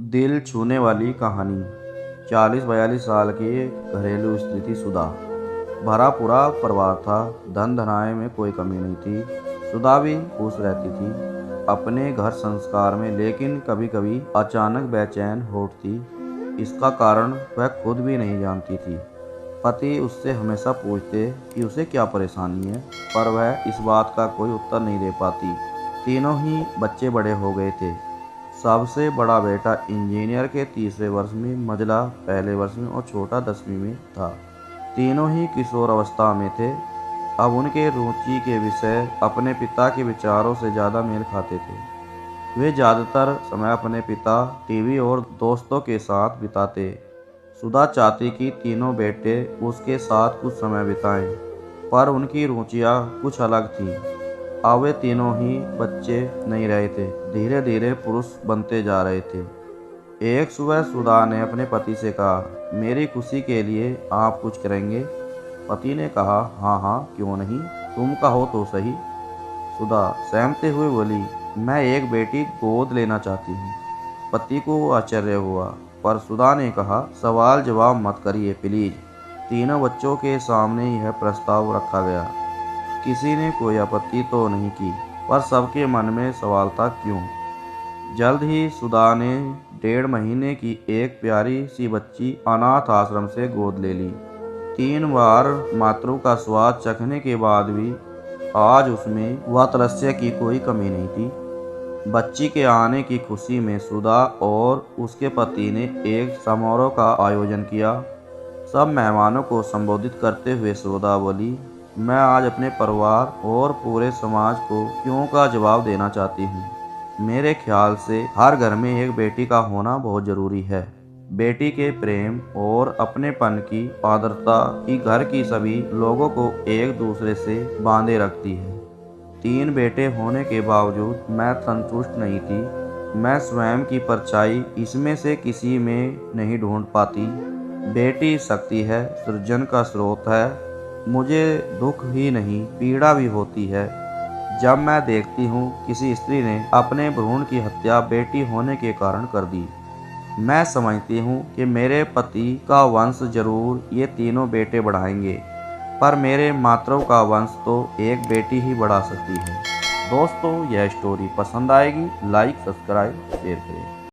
दिल छूने वाली कहानी। 40-42 साल की घरेलू स्थिति सुधा। भरा पूरा परिवार था, धन धनाए में कोई कमी नहीं थी। सुधा भी खुश रहती थी अपने घर संस्कार में, लेकिन कभी कभी अचानक बेचैन होती। इसका कारण वह खुद भी नहीं जानती थी। पति उससे हमेशा पूछते कि उसे क्या परेशानी है, पर वह इस बात का कोई उत्तर नहीं दे पाती। तीनों ही बच्चे बड़े हो गए थे। सबसे बड़ा बेटा इंजीनियर के तीसरे वर्ष में, मझला पहले वर्ष में और छोटा 10वीं में था। तीनों ही किशोर अवस्था में थे। अब उनके रुचि के विषय अपने पिता के विचारों से ज़्यादा मेल खाते थे। वे ज़्यादातर समय अपने पिता, टीवी और दोस्तों के साथ बिताते। सुधा चाहती कि तीनों बेटे उसके साथ कुछ समय बिताएं, पर उनकी रुचियां कुछ अलग थीं। अब वे तीनों ही बच्चे नहीं रहे थे, धीरे धीरे पुरुष बनते जा रहे थे। एक सुबह सुधा ने अपने पति से कहा, मेरी खुशी के लिए आप कुछ करेंगे? पति ने कहा, हाँ हाँ, क्यों नहीं, तुम कहो तो सही। सुधा सहमते हुए बोली, मैं एक बेटी गोद लेना चाहती हूँ। पति को आश्चर्य हुआ, पर सुधा ने कहा, सवाल जवाब मत करिए प्लीज। तीनों बच्चों के सामने यह प्रस्ताव रखा गया। किसी ने कोई आपत्ति तो नहीं की, पर सबके मन में सवाल था, क्यों। जल्द ही सुधा ने 1.5 महीने की एक प्यारी सी बच्ची अनाथ आश्रम से गोद ले ली। 3 बार मातृ का स्वाद चखने के बाद भी आज उसमें वात्सल्य की कोई कमी नहीं थी। बच्ची के आने की खुशी में सुधा और उसके पति ने एक समारोह का आयोजन किया। सब मेहमानों को संबोधित करते हुए सुधा बोली, मैं आज अपने परिवार और पूरे समाज को क्यों का जवाब देना चाहती हूँ। मेरे ख्याल से हर घर में एक बेटी का होना बहुत जरूरी है। बेटी के प्रेम और अपनेपन की आर्द्रता ही घर की सभी लोगों को एक दूसरे से बांधे रखती है। 3 बेटे होने के बावजूद मैं संतुष्ट नहीं थी। मैं स्वयं की परछाई इसमें से किसी में नहीं ढूंढ पाती। बेटी शक्ति है, सृजन का स्रोत है। मुझे दुख ही नहीं, पीड़ा भी होती है जब मैं देखती हूँ किसी स्त्री ने अपने भ्रूण की हत्या बेटी होने के कारण कर दी। मैं समझती हूँ कि मेरे पति का वंश जरूर ये तीनों बेटे बढ़ाएंगे, पर मेरे मातृ का वंश तो एक बेटी ही बढ़ा सकती है। दोस्तों, यह स्टोरी पसंद आएगी, लाइक, सब्सक्राइब, शेयर करें।